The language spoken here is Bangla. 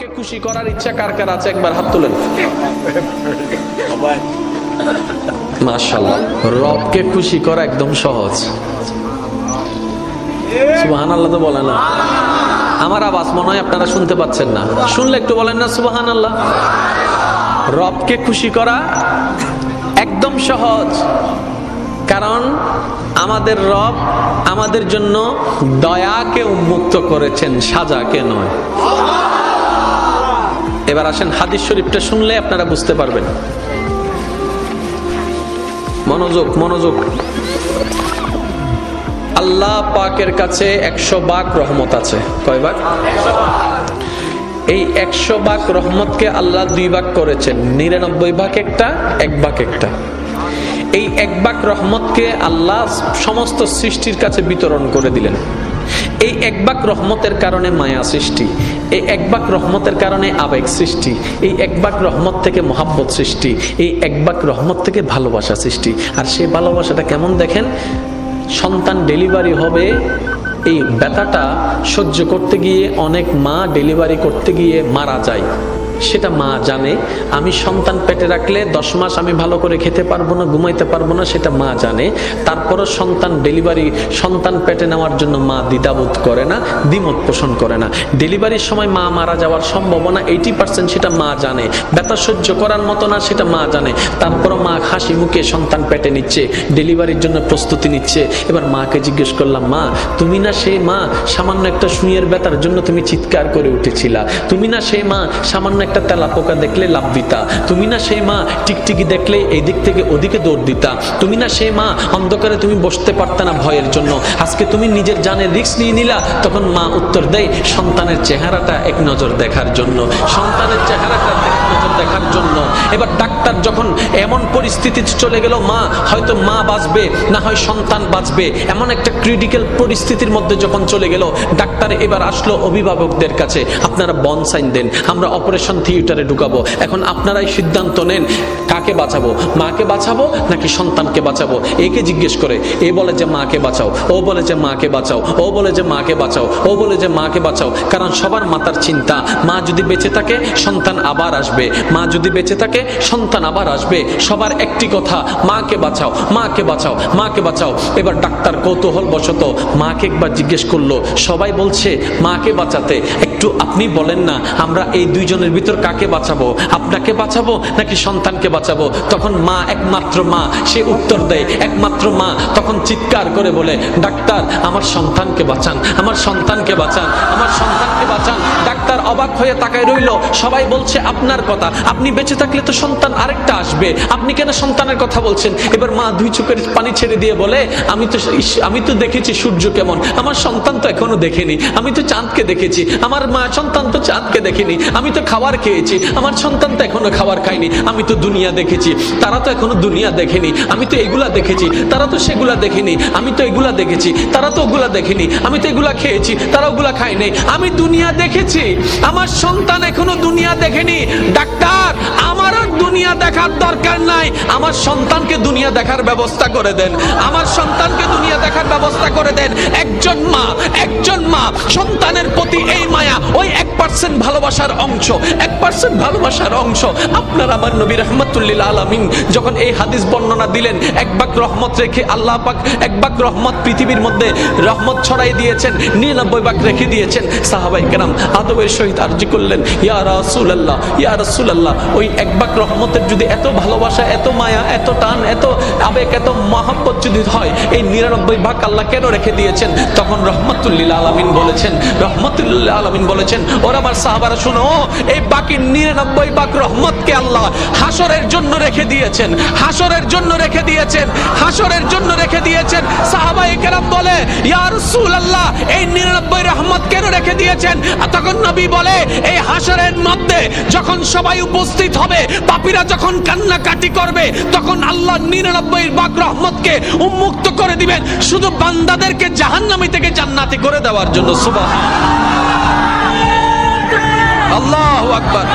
রবকে খুশি করার ইচ্ছা কার কার আছে একবার হাত তুলেন। মাশাআল্লাহ, রবকে খুশি করা একদম সহজ। সুবহানাল্লাহ তো বলে না। আমার আওয়াজ মনে হয় আপনারা শুনতে পাচ্ছেন না, শুনলে একটু বলেন না সুবহানাল্লাহ। রবকে খুশি করা একদম সহজ, কারণ আমাদের রব আমাদের জন্য দয়াকে উন্মুক্ত করেছেন, সাজাকে নয়। এবার আসেন হাদিস শরীফটা শুনলে আপনারা বুঝতে পারবেন। মনোযোগ মনোযোগ। আল্লাহ পাকের কাছে 100 ভাগ রহমত আছে। কয় ভাগ? এই 100 ভাগ রহমতকে আল্লাহ 2 ভাগ করেছেন, 99 ভাগ একটা, 1 ভাগ একটা। এই 1 ভাগ রহমতকে আল্লাহ সমস্ত সৃষ্টির কাছে বিতরণ করে দিলেন। এই 1 ভাগ রহমতের কারণে মায়া সৃষ্টি, এই 1 ভাগ রহমতের কারণে আবেগ সৃষ্টি, এই 1 ভাগ রহমত থেকে মহাব্বত সৃষ্টি, এই 1 ভাগ রহমত থেকে ভালোবাসা সৃষ্টি। আর সেই ভালোবাসাটা কেমন দেখেন, সন্তান ডেলিভারি হবে, এই ব্যথাটা সহ্য করতে গিয়ে অনেক মা ডেলিভারি করতে গিয়ে মারা যায়। সেটা মা জানে। আমি সন্তান পেটে রাখলে 10 মাস আমি ভালো করে খেতে পারবো না, ঘুমাইতে পারবো না, সেটা মা জানে। তারপরও সন্তান পেটে নেওয়ার জন্য মা দ্বিধাবোধ করে না, দ্বিমত পোষণ করে না। ডেলিভারির সময় মা মারা যাওয়ার সম্ভাবনা 80%, সেটা মা জানে। ব্যথা সহ্য করার মতো না, সেটা মা জানে। তারপরও মা হাসি মুখে সন্তান পেটে নিচ্ছে, ডেলিভারির জন্য প্রস্তুতি নিচ্ছে। এবার মাকে জিজ্ঞেস করলাম, মা তুমি না সেই মা সামান্য একটা সুইয়ের ব্যথার জন্য তুমি চিৎকার করে উঠেছিলা? তুমি না সেই মা সামান্য একটা তেলা পোকা দেখলে লাভ দিতা? তুমি না সেই মা টিকটিকি দেখলে এই দিক থেকে ওদিকে দৌড় দিতা? তুমি না সেই মা অন্ধকারে তুমি বসতে পারতা না ভয়ের জন্য? আজকে তুমি নিজের জানের রিস্ক নিয়ে নিলা। তখন মা উত্তর দেয়, সন্তানের চেহারাটা এক নজর দেখার জন্য, সন্তানের চেহারাটা এক নজর দেখার জন্য। এবার ডাক্তার যখন এমন পরিস্থিতি চলে গেল, মা হয়তো মা বাঁচবে না হয় সন্তান বাঁচবে, এমন একটা ক্রিটিক্যাল পরিস্থিতির মধ্যে যখন চলে গেল, ডাক্তার এবার আসলো অভিভাবকদের কাছে, আপনারা বন সাইন দেন, আমরা অপারেশন থিয়েটারে ঢুকাবো। এখন আপনারাই সিদ্ধান্ত নেন, কাকে বাঁচাবো? মাকে বাঁচাবো নাকি সন্তানকে বাঁচাবো? একে জিজ্ঞেস করে, এ বলে যে মাকে বাঁচাও, ও বলে যে মাকে বাঁচাও, ও বলে যে মাকে বাঁচাও, ও বলে যে মাকে বাঁচাও। কারণ সবার মাথার চিন্তা, মা যদি বেঁচে থাকে সন্তান আবার আসবে, মা যদি বেঁচে থাকে সন্তান আবার আসবে। সবার একটি কথা, মাকে বাঁচাও, মাকে বাঁচাও, মাকে বাঁচাও। এবার ডাক্তার কৌতূহল বশত মাকে একবার জিজ্ঞেস করলো, সবাই বলছে মাকে বাঁচাতে, একটু আপনি বলেন না আমরা এই দুইজনের ভিতর কাকে বাঁচাবো? আপনাকে বাঁচাবো নাকি সন্তানকে বাঁচাবো? তখন মা, একমাত্র মা, সে উত্তর দেয়, একমাত্র মা তখন চিৎকার করে বলে, ডাক্তার আমার সন্তানকে বাঁচান, আমার সন্তানকে বাঁচান, আমার সন্তানকে বাঁচান। ডাক্তার অবাক হয়ে তাকায় রইল। সবাই বলছে আপনার কথা, আপনি বেঁচে থাকলে তো সন্তান আরেকটা আসবে, আপনি কেন সন্তানের কথা বলছেন? এবার মা 2 চোখের পানি ছেড়ে দিয়ে বলে, আমি তো দেখেছি সূর্য কেমন, আমার সন্তান তো এখনো দেখেনি। আমি তো চাঁদকে দেখেছি, আমার মা সন্তান তো চাঁদকে দেখেনি। আমি তো খাবার খেয়েছি, আমার সন্তান তো এখনো খাবার খায়নি। আমি তো দুনিয়া দেখেছি, তারা তো এখনো দুনিয়া দেখেনি। আমি তো এগুলা দেখেছি, তারা তো সেগুলা দেখেনি। আমি তো এগুলা দেখেছি, তারা তো ওগুলা দেখেনি। আমি তো এগুলা খেয়েছি, তারা ওগুলা খায় নাই। আমি দুনিয়া দেখেছি, আমার সন্তান এখনো দুনিয়া দেখেনি। ডাক্তার আমারও দুনিয়া দেখার দরকার নাই, আমার সন্তানকে দুনিয়া দেখার ব্যবস্থা করে দেন, আমার সন্তানকে দুনিয়া দেখার ব্যবস্থা করে দেন। একজন মা সন্তানের প্রতি এই মায়া, ওই 1% ভালোবাসার অংশ, 1% ভালোবাসার অংশ। আপনার আমার নবী রাহমাতুল্লিল আলামিন যখন এই হাদিস বর্ণনা দিলেন, 1 ভাগ রহমত রেখে আল্লাহ পাক 1 ভাগ রহমত পৃথিবীর মধ্যে রহমত ছড়াই দিয়েছেন, 99 ভাগ রেখে দিয়েছেন। সাহাবায়ে কেরাম আদবের সহিত আরজি করলেন, ইয়া রাসূলুল্লাহ, ইয়া রাসূলুল্লাহ, ওই 1 ভাগ রহমতের যদি এত ভালোবাসা, এত মায়া, এত টান, এত আবেগ, এত মহব্বত যদি হয়, এই 99 ভাগ আল্লাহ কেন রেখে দিয়েছেন? তখন রহমাতুল্লিল আলামিন বলেছেন, ওরা আমার সাহাবারা শুনো, এই বাকি 99 ভাগ রহমতকে আল্লাহ হাসরের জন্য রেখে দিয়েছেন, হাসরের জন্য রেখে দিয়েছেন, হাসরের জন্য রেখে দিয়েছেন। সাহাবায়ে কেরাম বলে, ইয়া রাসূলুল্লাহ, এই 99 রহমত কেন রেখে দিয়েছেন? তখন নবী বলে, এই হাসরের মধ্যে যখন সবাই উপস্থিত হবে, পাপীরা যখন কান্নাকাটি করবে, তখন আল্লাহ 99 ভাগ রহমতকে উন্মুক্ত করে দিবেন শুধু বান্দাদেরকে জাহান্নামী থেকে জান্নাতি করে দেওয়ার জন্য। সুবহানাল্লাহ, আল্লাহু আকবার।